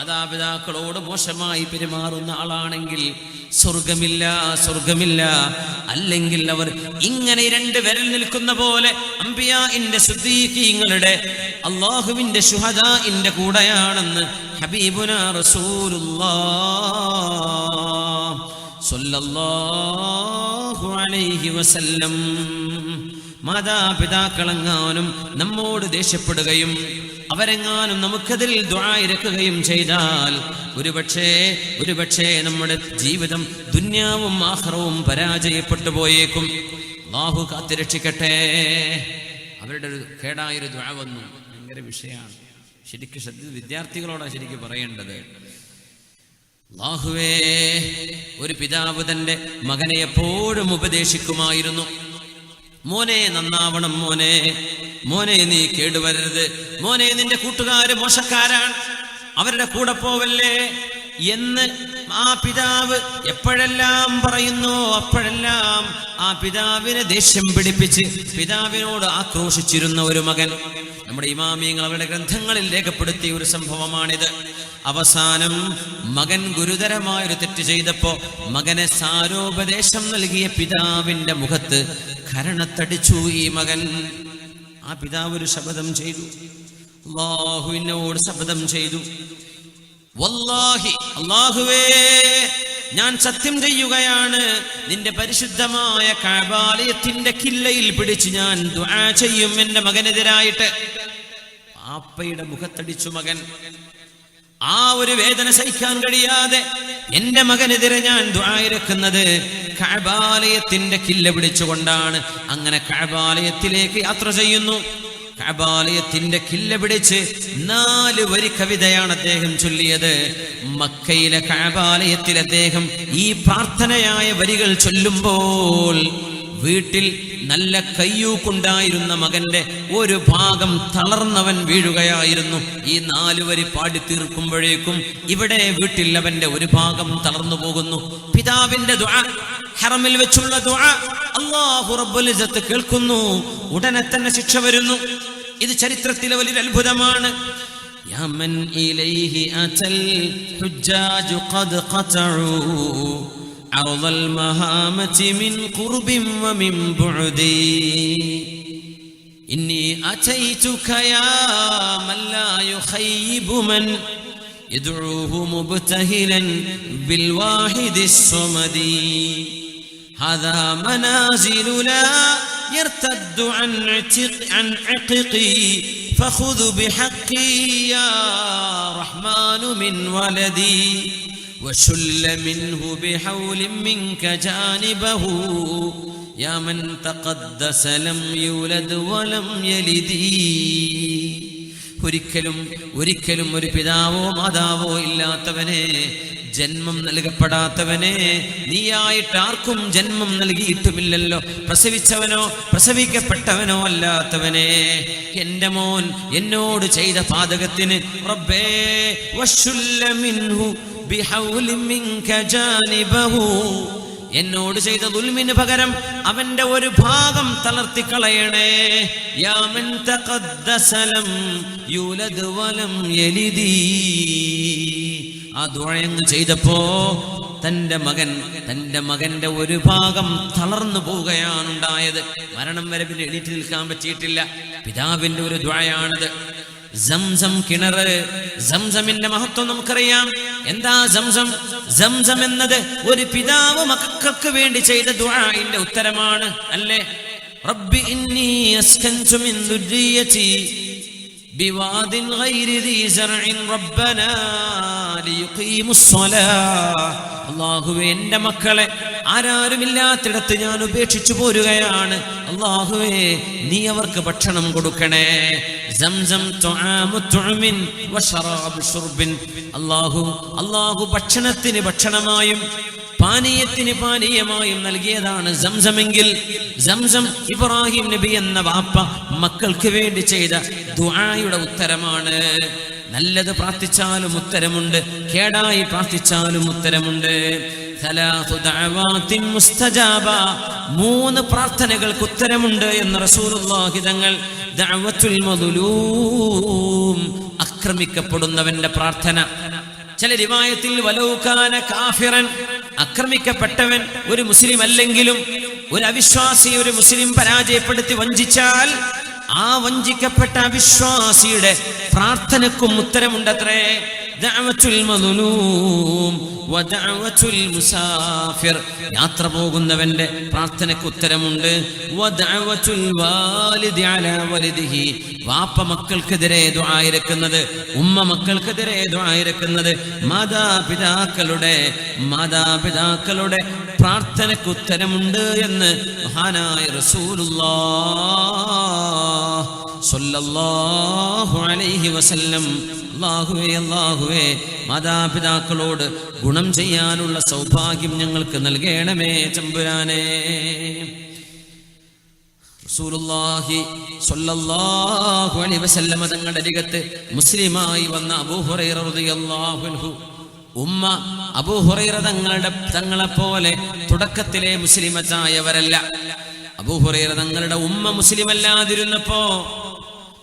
മാതാപിതാക്കളോട് മോശമായി പെരുമാറുന്ന ആളാണെങ്കിൽ സ്വർഗമില്ല. അല്ലെങ്കിൽ അവർ ഇങ്ങനെ രണ്ട് വിരൽ നിൽക്കുന്ന പോലെ അംബിയാഇന്റെ സിദ്ദീഖീങ്ങളുടെ അല്ലാഹുവിന്റെ ശുഹദാഇന്റെ കൂടെയാണെന്ന് ഹബീബുനാ റസൂലുള്ളാഹ് സ്വല്ലല്ലാഹു അലൈഹി വസല്ലം. മാതാപിതാക്കളെങ്ങാനും നമ്മോട് ദേഷ്യപ്പെടുകയും അവരെങ്ങാനും നമുക്കതിൽ ദുആ ഇറക്കുകയും ചെയ്താൽ ഒരുപക്ഷേ നമ്മുടെ ജീവിതം ദുന്യാവും ആഖിറവും പരാജയപ്പെട്ടു പോയേക്കും. അല്ലാഹു കാത്തുരക്ഷിക്കട്ടെ. അവരുടെ ഒരു കേടായൊരു ദുആ വന്നു. ഭയങ്കര വിഷയമാണ്. ശരിക്കും വിദ്യാർത്ഥികളോടാണ് ശരിക്കും പറയേണ്ടത്. അല്ലാഹുവേ, ഒരു പിതാവ് തന്റെ മകനെ എപ്പോഴും ഉപദേശിക്കുമായിരുന്നു, മോനെ നന്നാവണം, മോനെ നീ കേടുവരരുത്, മോനെ നിന്റെ കൂട്ടുകാര് മോശക്കാരാണ്, അവരുടെ കൂടെ പോവല്ലേ എന്ന് ആ പിതാവ് എപ്പോഴെല്ലാം പറയുന്നു അപ്പോഴെല്ലാം ആ പിതാവിനെ ദേഷ്യം പിടിപ്പിച്ച് പിതാവിനോട് ആക്രോശിച്ചിരുന്ന ഒരു മകൻ. നമ്മുടെ ഇമാമിയങ്ങൾ അവരുടെ ഗ്രന്ഥങ്ങളിൽ രേഖപ്പെടുത്തിയ ഒരു സംഭവമാണിത്. അവസാനം മകൻ ഗുരുതരമായൊരു തെറ്റ് ചെയ്തപ്പോ മകനെ സാരോപദേശം നൽകിയ പിതാവിന്റെ മുഖത്ത് കരണത്തടിച്ചു ഈ മകൻ. ആ പിതാവ് ഒരു ശപഥം ചെയ്തു, അല്ലാഹുവിനോട് ശപഥം ചെയ്തു, വല്ലാഹി അല്ലാഹുവേ, ഞാൻ സത്യം ചെയ്യുകയാണ്, നിന്റെ പരിശുദ്ധമായ കഅബാലയത്തിന്റെ കില്ലയിൽ പിടിച്ച് ഞാൻ ദുആ ചെയ്യും എന്റെ മകനെതിരായിട്ട്. പാപ്പയുടെ മുഖത്തടിച്ചു മകൻ. ആ ഒരു വേദന സഹിക്കാൻ കഴിയാതെ എന്റെ മകനെതിരെ ഞാൻ ദുആ ഇറക്കുന്നത് കഅബാലയത്തിന്റെ കില്ല പിടിച്ചുകൊണ്ടാണ്. അങ്ങനെ കഅബാലയത്തിലേക്ക് യാത്ര ചെയ്യുന്നു. കഅബാലയത്തിന്റെ കില്ല പിടിച്ച് 4 വരി കവിതയാണ് അദ്ദേഹം ചൊല്ലിയത്. മക്കയിലെ കഅബാലയത്തിൽ അദ്ദേഹം ഈ പ്രാർത്ഥനയായ വരികൾ ചൊല്ലുമ്പോൾ വീട്ടിൽ നല്ല കയ്യൂക്കുണ്ടായിരുന്ന മകന്റെ ഒരു ഭാഗം തളർന്നവൻ വീഴുകയായിരുന്നു. ഈ 4 വരി പാടി തീർക്കുമ്പോഴേക്കും ഇവിടെ വീട്ടിൽ അവന്റെ ഒരു ഭാഗം തളർന്നു പോകുന്നു. പിതാവിന്റെ ദുആ, ഹറമിൽ വെച്ചുള്ള ദുആ അല്ലാഹു റബ്ബുൽ ഇസ്സത്ത് കേൾക്കുന്നു. ഉടനെ തന്നെ ശിക്ഷ വരുന്നു. ഇത് ചരിത്രത്തിലെ വലിയൊരു അത്ഭുതമാണ്. യാ മൻ ഇലൈഹി അതൽ ഹുജ്ജാജു ഖദ് ഖതഉ عرض المهامة من قرب ومن بعد إني أتيتك يا من لا يخيب من يدعوه مبتهلا بالواحد الصمد هذا منازل لا يرتد عن عققي فخذ بحقي يا رحمن من ولدي وشل منه بحول منك جانبه يا من تقدس لم يولد ولم يلد. ഒരിക്കലും ഒരു പിതാവോ മാതാവോ ഇല്ലാത്തവനെ, ജന്മം നൽകപ്പെടാത്തവനെ, നീയായിട്ട് ആർക്കും ജന്മം നൽകിയിട്ടുമില്ലല്ലോ, പ്രസവിച്ചവനോ പ്രസവിക്കപ്പെട്ടവനോ അല്ലാത്തവനെ, എന്റെ മോൻ എന്നോട് ചെയ്ത പാതകത്തിന് റബ്ബേ വശുല്ല മിൻഹു ബിഹൗലി മിൻക ജാനിബഹു, എന്നോട് ചെയ്ത ദുൽമിന് പകരം അവന്റെ ഒരു ഭാഗം തളർത്തിക്കളയണേ. യാ മൻ തഖദ്ദസ ലം യൂലദ് വലം യലിദി. ആ ദുആ ചെയ്തപ്പോ തന്റെ മകന്റെ ഒരു ഭാഗം തളർന്നു പോവുകയാണ് ഉണ്ടായത്. മരണം വരെ പിന്നെ എണീറ്റ് നിൽക്കാൻ പറ്റിയിട്ടില്ല. പിതാവിന്റെ ഒരു ദുആയാണിത്. സംസം കിണറ്, സംസമിന്റെ മഹത്വം നമുക്കറിയാം. എന്താ സംസം എന്നത് ഒരു പിതാവ് മക്കൾക്ക് വേണ്ടി ചെയ്ത ദുആഇന്റെ ഉത്തരമാണ്, അല്ലേ? റബ്ബി ഇന്നി അസ്കൻതു മിൻ ദുർരിയതി ബിവാദിൻ ഗൈരി ദീ സറഇൻ റബ്ബനാ ലിയുഖീമുസ് സ്വലാഹ്. അല്ലാഹുവേ, എന്റെ മക്കളെ ആരാരുമില്ലാത്തിടത്ത് ഞാൻ ഉപേക്ഷിച്ചു പോരുകയാണ്. അല്ലാഹുവേ, നീ അവർക്ക് ഭക്ഷണം കൊടുക്കണേ. സംസം തുആമു തുഅമിൻ വശറാബു ശുർബിൻ. അല്ലാഹു ഭക്ഷണത്തിന് ഭക്ഷണമായും പാനീയത്തിന് പാനീയമായും നൽകിയതാണ് സംസമെങ്കിൽ, സംസം ഇബ്രാഹിം നബി എന്ന വാപ്പ മക്കൾക്ക് വേണ്ടി ചെയ്ത ദുആയുടെ ഉത്തരമാണ്. നല്ലത് പ്രാർത്ഥിച്ചാലും ഉത്തരമുണ്ട്, കേടായി പ്രാർത്ഥിച്ചാലും ഉത്തരമുണ്ട്. 3 പ്രാർത്ഥനകൾക്ക് ഉത്തരമുണ്ട് എന്ന് റസൂലുള്ളാഹി തങ്ങൾ. ദഅവത്തുൽ മദ്ലൂം, ആക്രമിക്കപ്പെടുന്നവന്റെ പ്രാർത്ഥന. ചില റിവായത്തിൽ വലൗകാന കാഫിറൻ, ആക്രമിക്കപ്പെട്ടവൻ ഒരു മുസ്ലിം അല്ലെങ്കിലും ഒരു അവിശ്വാസി ഒരു മുസ്ലിം പരാജയപ്പെടുത്തി വഞ്ചിച്ചാൽ ആ വഞ്ചിക്കപ്പെട്ട അവിശ്വാസിയുടെ പ്രാർത്ഥനക്കും ഉത്തരമുണ്ടത്രേ. ദഅവത്തുൽ മദ്ലൂം വദഅവത്തുൽ മുസാഫിർ, യാത്ര പോകുന്നവന്റെ പ്രാർത്ഥനയ്ക്ക് ഉത്തരമുണ്ട്. വദഅവത്തുൽ വാലിദി അലാ വലിദിഹി, വാപ്പ മക്കൾക്കെതിരെ ദുആ ഇരക്കുന്നത്, ഉമ്മ മക്കൾക്കെതിരെ ദുആ ഇരക്കുന്നത്, മാതാപിതാക്കളുടെ പ്രാർത്ഥനയ്ക്ക് ഉത്തരമുണ്ട് എന്ന് മഹാനായ റസൂലുള്ളാഹ് സ്വല്ലല്ലാഹു അലൈഹി വസല്ലം അല്ലാഹുവേ മാതാപിതാക്കളോട് ഗുണം ചെയ്യാനുള്ള സൗഭാഗ്യം ഞങ്ങൾക്ക് നൽകണമേ തമ്പുരാനേ. റസൂലുള്ളാഹി സ്വല്ലല്ലാഹു അലൈഹി വസല്ലം തങ്ങളുടെ അരികത്ത് മുസ്ലിമായി വന്ന അബൂ ഹുറൈറ റളിയല്ലാഹു അൻഹു, ഉമ്മ അബൂ ഹുറൈറ തങ്ങളെപ്പോലെ തുടക്കത്തിലെ മുസ്ലിമത്തായവരല്ല. അബൂ ഹുറൈറ തങ്ങളുടെ ഉമ്മ മുസ്ലിമല്ലാതിരുന്നപ്പോ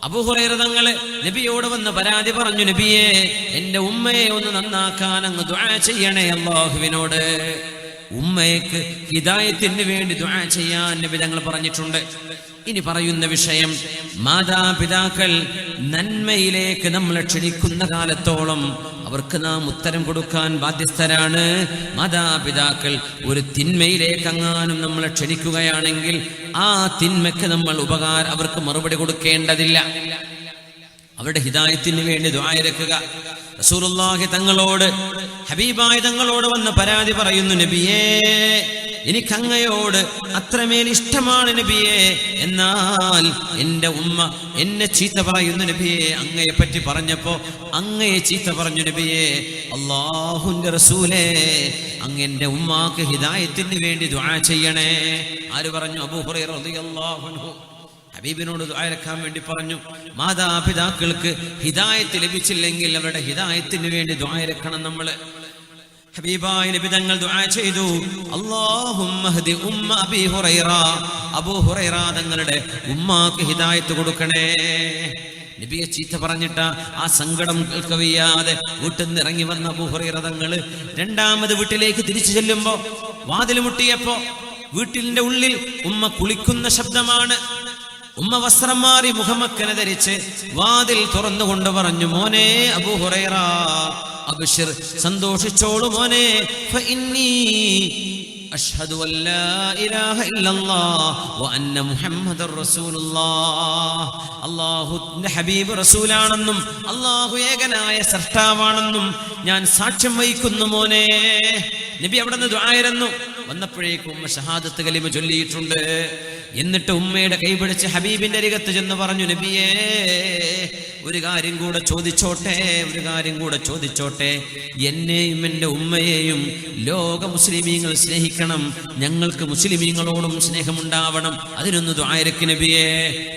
അബൂ ഹുറൈറ തങ്ങള് നബിയോട് വന്ന് പരാതി പറഞ്ഞു, നബിയെ, എന്റെ ഉമ്മയെ ഒന്ന് നന്നാക്കാൻ അങ്ങ് ദുആ ചെയ്യണേ അല്ലാഹുവിനോട്. ഉമ്മയ്ക്ക് ഹിദായത്തിന് വേണ്ടി ദുആ ചെയ്യാൻ നബി തങ്ങൾ പറഞ്ഞിട്ടുണ്ട്. ഇനി പറയുന്ന വിഷയം, മാതാപിതാക്കൾ നന്മയിലേക്ക് നമ്മളെ ക്ഷണിക്കുന്ന കാലത്തോളം അവർക്ക് നാം ഉത്തരം കൊടുക്കാൻ ബാധ്യസ്ഥരാണ്. മാതാപിതാക്കൾ ഒരു തിന്മയിലേക്കെങ്ങാനും നമ്മളെ ക്ഷണിക്കുകയാണെങ്കിൽ ആ തിന്മയ്ക്ക് നമ്മൾ അവർക്ക് മറുപടി കൊടുക്കേണ്ടതില്ല. അവരുടെ ഹിദായത്തിന് വേണ്ടി ദുആ ഇരക്കുക. റസൂലുള്ളാഹി തങ്ങളോട്, ഹബീബായ തങ്ങളോട് വന്ന് പരാതി പറയുന്നു, നബിയേ, എനിക്കങ്ങയോട് അത്രമേൽ ഇഷ്ടമാണ് നബിയേ, എന്നാൽ എന്റെ ഉമ്മ എന്നെ ചീത്ത പറയുന്നു നബിയേ. അങ്ങയെ പറ്റി പറഞ്ഞപ്പോ അങ്ങയെ ചീത്ത പറഞ്ഞു നബിയേ. അല്ലാഹുവിന്റെ റസൂലേ, അങ്ങ് എന്റെ ഉമ്മാക്ക് ഹിദായത്തിന് വേണ്ടി ദുആ ചെയ്യണേ. ആര് പറഞ്ഞു? അബൂ ഹുറൈറ റളിയല്ലാഹു അൻഹു ഹബീബിനോട് ദുആ ഇരക്കാൻ വേണ്ടി പറഞ്ഞു. മാതാപിതാക്കൾക്ക് ഹിദായത്ത് ലഭിച്ചില്ലെങ്കിൽ അവരുടെ ഹിദായത്തിന് വേണ്ടി ദുആ ഇരക്കണം നമ്മള്. ഹബീബായ നബി തങ്ങൾ ദുആ ചെയ്തു, അല്ലാഹുമ്മ ഹ്ദി ഉമ്മ അബീ ഹുറൈറ, അബൂ ഹുറൈറ തങ്ങളുടെ ഉമ്മാക്ക് ഹിദായത്ത് കൊടുക്കണേ. നബിയെ ചീത്ത പറഞ്ഞിട്ട് ആ സങ്കടം കേൾക്കവയ്യാതെ വീട്ടിൽ നിന്ന് ഇറങ്ങി വന്ന അബൂ ഹുറൈറ തങ്ങള് രണ്ടാമത് വീട്ടിലേക്ക് തിരിച്ചു ചെല്ലുമ്പോ വാതിൽ മുട്ടിയപ്പോ വീട്ടിന്റെ ഉള്ളിൽ ഉമ്മ കുളിക്കുന്ന ശബ്ദമാണ്. ഉമ്മ വസ്ത്രം മാറി മുഖമക്കനെ ധരിച്ച് വാതിൽ തുറന്നുകൊണ്ട് പറഞ്ഞു, മോനെ അബൂ ഹുറൈറ, അബ്ശിർ, സന്തോഷിച്ചോളൂ മോനെ, ഫഇന്നി അഷ്ഹദു അല്ലാ ഇലാഹ ഇല്ലല്ലാഹ് വ അന്ന മുഹമ്മദർ റസൂലുള്ളാഹ്. അല്ലാഹുവിന്റെ ഹബീബ് റസൂലാണെന്നും അല്ലാഹു ഏകനായ സൃഷ്ടാവാണെന്നും ഞാൻ സാക്ഷ്യം വഹിക്കുന്നു മോനെ. നബി അവിടെ നിന്ന് ദുആയിരുന്നു. വന്നപ്പോഴേക്കും ഉമ്മ ഷഹാദത്ത് കലിമ ചൊല്ലിയിട്ടുണ്ട്. എന്നിട്ട് ഉമ്മയുടെ കൈപിടിച്ച് ഹബീബിന്റെ അരികത്ത് ചെന്ന് പറഞ്ഞു, നബിയേ, ഒരു കാര്യം കൂടെ ചോദിച്ചോട്ടെ. എന്നെയും എൻ്റെ ഉമ്മയെയും ലോക മുസ്ലിമീങ്ങൾ സ്നേഹിക്കണം. ഞങ്ങൾക്ക് മുസ്ലിമീങ്ങളോടും സ്നേഹമുണ്ടാവണം. അതിനൊന്ന് ദുആ ഇരക്ക് നബിയേ.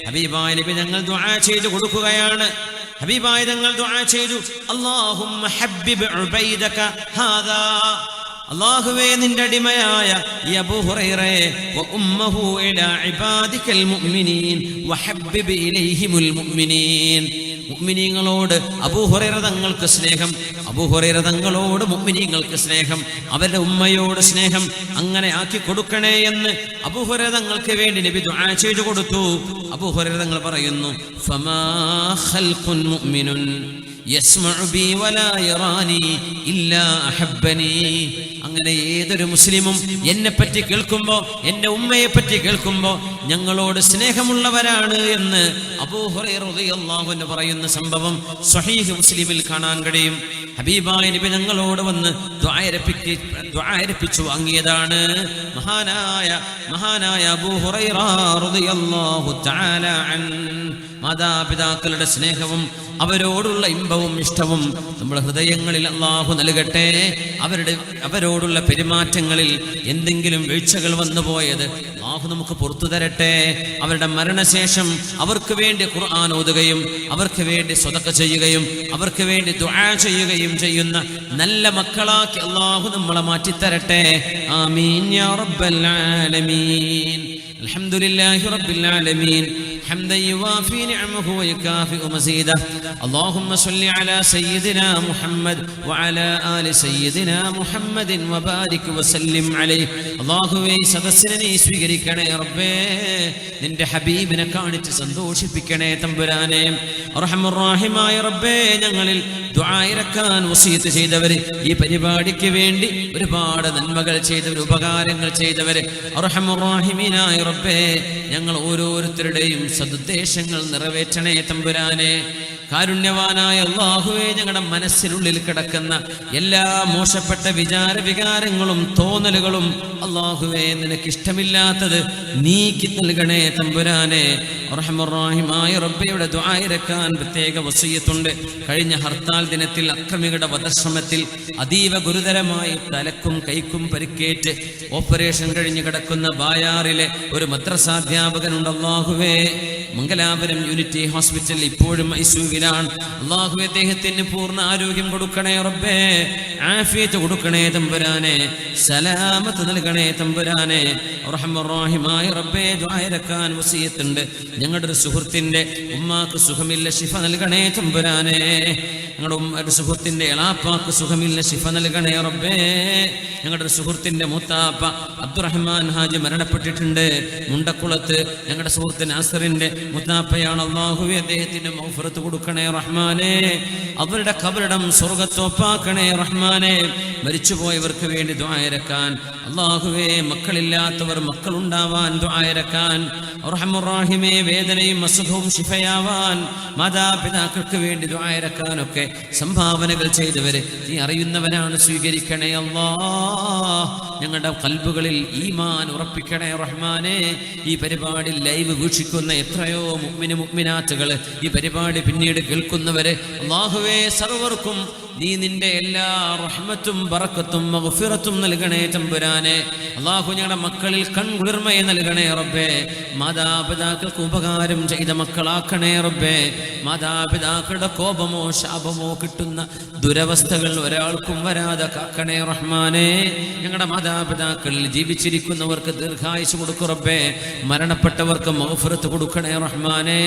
ഹബീബായ നബി ഞങ്ങൾ ദുആ ചെയ്തു കൊടുക്കുകയാണ്. ഹബീബായ തങ്ങൾ ദുആ ചെയ്തു, അല്ലാഹുമ്മ ഹബ്ബിബ് ഉബൈദക ഹാദാ, അല്ലാഹുവേ, നിന്റെ അടിമയായ അബൂ ഹുറൈറയെ വ ഉമ്മഹു ഇലാ ഇബാദിക്കൽ മുഅ്മിനീൻ വഹബ്ബിബ് ഇലൈഹിമുൽ മുഅ്മിനീൻ. മുഅ്മിനീങ്ങളോട് അബൂ ഹുറൈറ തങ്ങൾക്ക് സ്നേഹം, അബൂ ഹുറൈറ തങ്ങളോട് മുഅ്മിനീങ്ങൾക്ക് സ്നേഹം, അവരുടെ ഉമ്മയോട് സ്നേഹം അങ്ങനെ ആക്കി കൊടുക്കണേ എന്ന് അബൂ ഹുറൈറ തങ്ങൾക്ക് വേണ്ടി നബി ദുആ ചെയ്തു കൊടുത്തു. അബൂ ഹുറൈറ തങ്ങൾ പറയുന്നു, ഫമാ ഖൽഖുൻ മുഅ്മിനുൻ യസ്മഉ ബി വലാ യറാനി ഇല്ലാ അഹബ്ബനി. അങ്ങനെ ഏതൊരു മുസ്ലിമും എന്നെപ്പറ്റി കേൾക്കുമ്പോ, എന്റെ ഉമ്മയെ പറ്റി കേൾക്കുമ്പോ ഞങ്ങളോട് സ്നേഹമുള്ളവരാണ് എന്ന് അബൂ ഹുറൈറ റളിയല്ലാഹു അൻഹു പറയുന്ന സംഭവം സ്വഹീഹ് മുസ്ലിമിൽ കാണാൻ കഴിയും. ഹബീബായ നബി ഞങ്ങളോട് വന്ന് ദ്വാരപ്പിച്ചു വാങ്ങിയതാണ് മഹാനായ അബൂ ഹുറൈറ റളിയല്ലാഹു തആല അൻ. മാതാപിതാക്കളുടെ സ്നേഹവും അവരോടുള്ള ഇമ്പവും ഇഷ്ടവും നമ്മുടെ ഹൃദയങ്ങളിൽ അല്ലാഹു നൽകട്ടെ. അവരോടുള്ള പെരുമാറ്റങ്ങളിൽ എന്തെങ്കിലും വീഴ്ചകൾ വന്നുപോയത് അല്ലാഹു നമുക്ക് പുറത്തു തരട്ടെ. അവരുടെ മരണശേഷം അവർക്ക് വേണ്ടി ഖുർആൻ ഓതുകയും അവർക്ക് വേണ്ടി സ്വതക്ക ചെയ്യുകയും അവർക്ക് വേണ്ടി ദുആ ചെയ്യുകയും ചെയ്യുന്ന നല്ല മക്കളാക്കി അല്ലാഹു നമ്മളെ മാറ്റിത്തരട്ടെ. ആമീൻ യാ റബ്ബൽ ആലമീൻ. അൽഹംദുലില്ലാഹി റബ്ബിൽ ആലമീൻ. حمدا يوافي نعمه ويكافئ مزيده اللهم صل على سيدنا محمد وعلى آل سيدنا محمد وبارك وسلم عليه അല്ലാഹുവേ സദസ്സിനെ നീ സ്വീകരിക്കണേ റബ്ബേ നിന്റെ ഹബീബിനെ കാണിച്ച് സന്തോഷിപ്പിക്കണേ തമ്പുരാനെ അർഹമർ റഹീമായ റബ്ബേ ഞങ്ങളിൽ ദുആ ഇറക്കാൻ വസിയത്ത് ചെയ്തവർ ഈ പരിപാടിക്ക് വേണ്ടി ഒരുപാട് നന്മകൾ ചെയ്തവർ ഉപകാരങ്ങൾ ചെയ്തവർ അർഹമർ റഹീമീനായ റബ്ബേ ഞങ്ങൾ ഓരോരുത്തരുടെയും സദുദ്ദേശങ്ങൾ നിറവേറ്റണേ തമ്പുരാനെ കാരുണ്യവാനായ അല്ലാഹുവേ ഞങ്ങളുടെ മനസ്സിനുള്ളിൽ കിടക്കുന്ന എല്ലാ മോശപ്പെട്ട വികാരങ്ങളും തോന്നലുകളും അല്ലാഹുവേ നിനക്ക് ഇഷ്ടമില്ലാത്തത് നീക്കി നൽകണേ തമ്പുരാനെ അർഹമർ റഹീമായ റബ്ബയുടെ ദുആ ഇറക്കാൻ പ്രത്യേക വസിയത്തുണ്ട് കഴിഞ്ഞ ഹർത്താൽ ദിനത്തിൽ അക്രമികളുടെ വധശ്രമത്തിൽ അതീവ ഗുരുതരമായി തലക്കും കൈക്കും പരിക്കേറ്റ് ഓപ്പറേഷൻ കഴിഞ്ഞ് കിടക്കുന്ന ബായാറിലെ ഒരു മദ്രസാധ്യാപകനുണ്ട് അല്ലാഹുവേ മംഗലാപുരം യൂണിറ്റി ഹോസ്പിറ്റലിൽ ഇപ്പോഴും ഐസിയുവിലാണ് അല്ലാഹുവേ അദ്ദേഹത്തിന് പൂർണ്ണ ആരോഗ്യം കൊടുക്കണേ റബ്ബേ ആഫിയത്ത് കൊടുക്കണേ തമ്പുരാനെ സലാമത്ത് നൽകണേ തമ്പുരാനെ റഹ്മർ റഹീമായ റബ്ബേ ദുആ ഇറക്കാൻ വസിയത്തുണ്ട് ഞങ്ങളുടെ ഒരു സുഹൃത്തിന്റെ ഉമ്മാക്ക് സുഖമില്ല ശിഫ നൽകണേ തമ്പുരാനെ ഞങ്ങളുടെ ഒരു സുഹൃത്തിന്റെ എളാപ്പാക്ക് സുഖമില്ല ശിഫ നൽകണേ റബ്ബേ ഞങ്ങളുടെ ഒരു സുഹൃത്തിന്റെ മൂത്താപ്പ അബ്ദുറഹ്മാൻ ഹാജി മരണപ്പെട്ടിട്ടുണ്ട് മുണ്ടക്കുളത്ത് ഞങ്ങളുടെ സുഹൃത്ത് നാസറിന്റെ മുത്താപ്പയാണ് അല്ലാഹുവേ അദ്ദേഹത്തിന് മഗ്ഫിറത്ത് കൊടുക്കണേ റഹ്മാനെ അവരുടെ ഖബറിടം സ്വർഗ്ഗത്തോപ്പാക്കണേ റഹ്മാനെ മരിച്ചുപോയവർക്ക് വേണ്ടി ദുആ ഇറക്കാൻ അല്ലാഹുവേ മക്കളില്ലാത്തവർ മക്കളുണ്ടാവാൻ ദുആ ഇറക്കാൻ റഹ്മർ റഹീമേ വേദനയും അസുഖവും ശിഫയാവാൻ മാതാപിതാക്കൾക്ക് വേണ്ടി ദുആ ഇറക്കാനൊക്കെ സംഭാവനകൾ ചെയ്തവര് നീ അറിയുന്നവനാണ് സ്വീകരിക്കണേ അല്ലാഹ് ഞങ്ങളുടെ ഖൽബുകളിൽ ഈമാൻ ഉറപ്പിക്കണേ റഹ്മാനെ ഈ പരിപാടി ലൈവ് വീക്ഷിക്കുന്ന എത്രയോ മുഅ്മിനാത്തുകൾ ഈ പരിപാടി പിന്നീട് കേൾക്കുന്നവരെ അല്ലാഹുവേ സർവർക്കും നീ നിന്റെ എല്ലാ റഹ്മത്തും ബറക്കത്തും മഗ്ഫിറത്തും നൽകണേ തമ്പുരാനെ അല്ലാഹു ഞങ്ങളുടെ മക്കളിൽ കൺകുളിർമയെ നൽകണേ റബ്ബേ മാതാപിതാക്കൾക്ക് ഉപകാരം ചെയ്ത മക്കളാക്കണേ റബ്ബേ മാതാപിതാക്കളുടെ കോപമോ ശാപമോ കിട്ടുന്ന ദുരവസ്ഥകൾ ഒരാൾക്കും വരാതെ കാക്കണേ റഹ്മാനെ ഞങ്ങളുടെ മാതാപിതാക്കളിൽ ജീവിച്ചിരിക്കുന്നവർക്ക് ദീർഘായുസ് കൊടുക്കൂ റബ്ബേ മരണപ്പെട്ടവർക്ക് മഗ്ഫിറത്ത് കൊടുക്കണേ റഹ്മാനെ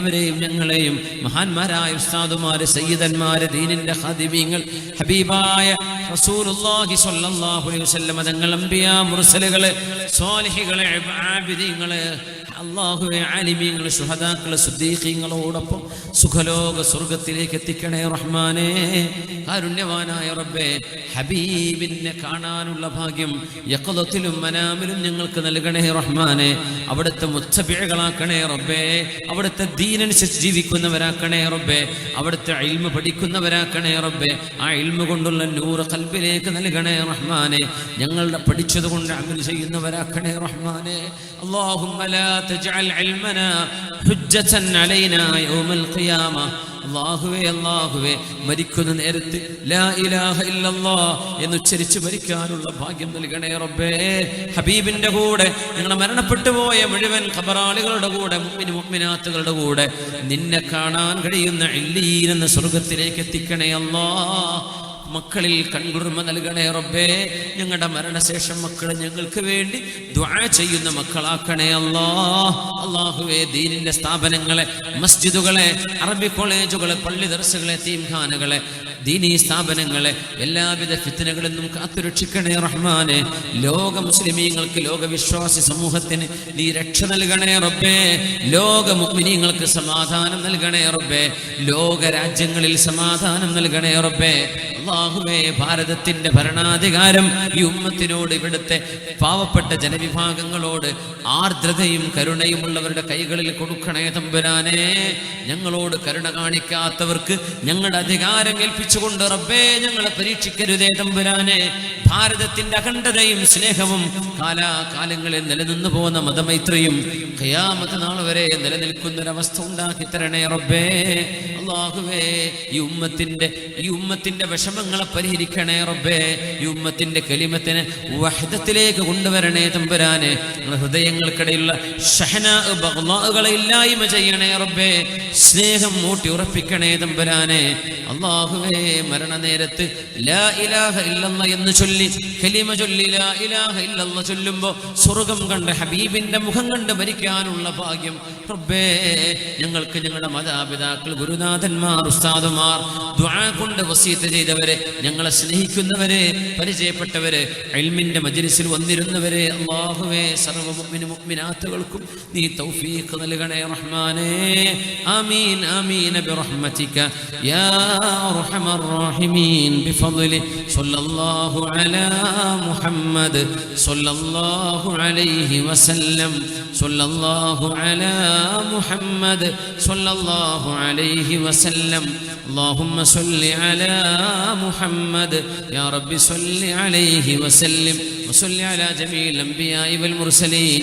അവരെയും ഞങ്ങളെയും മഹാന്മാരായ ഉസ്താദുമാര് സയ്യിദന്മാര് ദീനിന്റെ ഖാദിമീങ്ങൾ ഹബീബായ റസൂലുള്ളാഹി സ്വല്ലല്ലാഹു അലൈഹി വസല്ലം തങ്ങൾ അംബിയാ മുർസലുകള് സ്വാലിഹീകള് ആബിദീങ്ങള് അല്ലാഹുവേ ആലിമീങ്ങള് ശുഹദാക്കള് സിദ്ദീഖീങ്ങളോടൊപ്പം സുഖലോക സ്വർഗ്ഗത്തിലേക്ക് എത്തിക്കണേ റഹ്മാനേ കാരുണ്യവാനായ റബ്ബേ ഹബീബിനെ കാണാനുള്ള ഭാഗ്യം യഖ്ളത്തിലും മനാമിലും ഞങ്ങൾക്ക് നൽകണേ റഹ്മാനേ അവിടുത്തെ മുത്തബിഅകളാക്കണേ റബ്ബേ അവിടുത്തെ ദീനനുസരിച്ച് ജീവിക്കുന്നവരാക്കണേ റബ്ബേ അവിടുത്തെ ഇൽമു പഠിക്കുന്നവരാക്കണേ റബ്ബേ ആ ഇൽമു കൊണ്ടുള്ള നൂറ് ഖൽബിലേക്ക് നൽകണേ റഹ്മാനേ ഞങ്ങളുടെ പഠിച്ചത് കൊണ്ട് അമൽ ചെയ്യുന്നവരാക്കണേ റഹ്മാനേ അല്ലാഹുമ്മ ലാ തജ്അൽ ഇൽമനാ ഹുജ്ജതൻ അലൈനാ യൗമൽ ഖിയാമ അല്ലാഹുവേ അല്ലാഹുവേ മരിക്കുന്ന നേരത്ത് ലാ ഇലാഹ ഇല്ലല്ലാഹ് എന്ന് ഉച്ചരിച്ച് മരിക്കാനുള്ള ഭാഗ്യം നൽകണേ റബ്ബേ ഹബീബിന്റെ കൂടെ ഞങ്ങൾ മരണപ്പെട്ടു പോയ മുഴുവൻ ഖബറാളികളുടെ കൂടെ മുഅ്മിനാത്തുകളുടെ കൂടെ നിന്നെ കാണാൻ കഴിയുന്ന ഇല്ലീൻ എന്ന സ്വർഗ്ഗത്തിലേക്ക് എത്തിക്കണേ അല്ലാഹ് മക്കളിൽ കൺകുളിർമ നൽകണേ റബ്ബേ ഞങ്ങളുടെ മരണശേഷം മക്കളെ ഞങ്ങൾക്ക് വേണ്ടി ദുആ ചെയ്യുന്ന മക്കളാക്കണേ അല്ലാഹ് അല്ലാഹുവേ ദീനിന്റെ സ്ഥാപനങ്ങളെ മസ്ജിദുകളെ അറബി കോളേജുകളെ പള്ളി ദർസുകളെ തീംഖാനകളെ ദീനീ സ്ഥാപനങ്ങളെ എല്ലാവിധ ഫിത്നകളിൽ നിന്നും കാത്തുരക്ഷിക്കണേ റഹ്മാനെ ലോക മുസ്ലിമീങ്ങൾക്ക് ലോകവിശ്വാസി സമൂഹത്തിന് നീ രക്ഷ നൽകണേ റബ്ബേ ലോക മുഅ്മിനീങ്ങൾക്ക് സമാധാനം നൽകണേ റബ്ബേ ലോക രാജ്യങ്ങളിൽ സമാധാനം നൽകണേ റബ്ബേ അല്ലാഹുവേ ഭാരതത്തിന്റെ ഭരണാധികാരം ഈ ഉമ്മത്തിനോട് ഇവിടുത്തെ പാവപ്പെട്ട ജനവിഭാഗങ്ങളോട് ആർദ്രതയും കരുണയും ഉള്ളവരുടെ കൈകളിൽ കൊടുക്കണേ തമ്പുരാനെ ഞങ്ങളോട് കരുണ കാണിക്കാത്തവർക്ക് ഞങ്ങളുടെ അധികാരം ഏൽപ്പിച്ചുകൊണ്ട് റബ്ബേ ഞങ്ങളെ പരീക്ഷിക്കരുതേ തമ്പുരാനെ ഭാരതത്തിന്റെ അഖണ്ഡതയും സ്നേഹവും കാലാകാലങ്ങളിൽ നിലനിന്നു പോകുന്ന മതമൈത്രിയും ഖിയാമത്ത് നാൾ വരെ നിലനിൽക്കുന്നൊരവസ്ഥ ഉണ്ടാക്കി തരണേ റബ്ബേ അല്ലാഹുവേ ഈ ഉമ്മത്തിന്റെ വിഷമ വിഷമങ്ങളെ പരിഹരിക്കണേ റബ്ബേ. ഈ ഉമ്മത്തിന്റെ കലിമത്തിനെ വഹ്ദത്തിലേക്ക് കൊണ്ടുവരണേ തമ്പുരാനെ. ഹൃദയങ്ങൾക്കിടയിലുള്ള ഷഹനാ ബഗ്ളാകളെ ഇല്ലായ്മ ചെയ്യണേ റബ്ബേ. സ്നേഹം മൂട്ടി ഉറപ്പിക്കണേ തമ്പുരാനെ. അല്ലാഹുവേ, മരണനേരത്ത് ലാ ഇലാഹ ഇല്ലല്ലാഹ് എന്ന് ചൊല്ലി കലിമ ചൊല്ലി ലാ ഇലാഹ ഇല്ലല്ലാഹ് ചൊല്ലുമ്പോൾ സ്വർഗം കണ്ട് ഹബീബിന്റെ മുഖം കണ്ട് മരിക്കാനുള്ള ഭാഗ്യം റബ്ബേ ഞങ്ങൾക്ക്, ഞങ്ങളുടെ മാതാപിതാക്കൾ, ഗുരുനാഥന്മാർ, ഉസ്താദുമാർ, ദുആ കൊണ്ട് വസീയത്ത് ചെയ്തവരെ, ഞങ്ങളെ സ്നേഹിക്കുന്നവരെ, പരിചയപ്പെട്ടവരെ, ഇൽമിന്റെ മജ്ലിസിൽ വന്നിരുന്നവരെ, അല്ലാഹുവേ സർവ്വ മുഅ്മിന മുഅ്മിനാത്തുകൾക്കും നീ തൗഫീഖ് നൽകണേ റഹ്മാനേ. ആമീൻ ആമീൻ ബിറഹ്മതിക യാ അർഹമർ റഹീമീൻ ബിഫദ്ലി സ്വല്ലല്ലാഹു അലാ മുഹമ്മദ് സ്വല്ലല്ലാഹു അലൈഹി വസല്ലം സ്വല്ലല്ലാഹു അലാ മുഹമ്മദ് സ്വല്ലല്ലാഹു അലൈഹി വസല്ലം. اللهم صل على محمد يا رب صل عليه وسلم وصل على جميع الأنبياء والمرسلين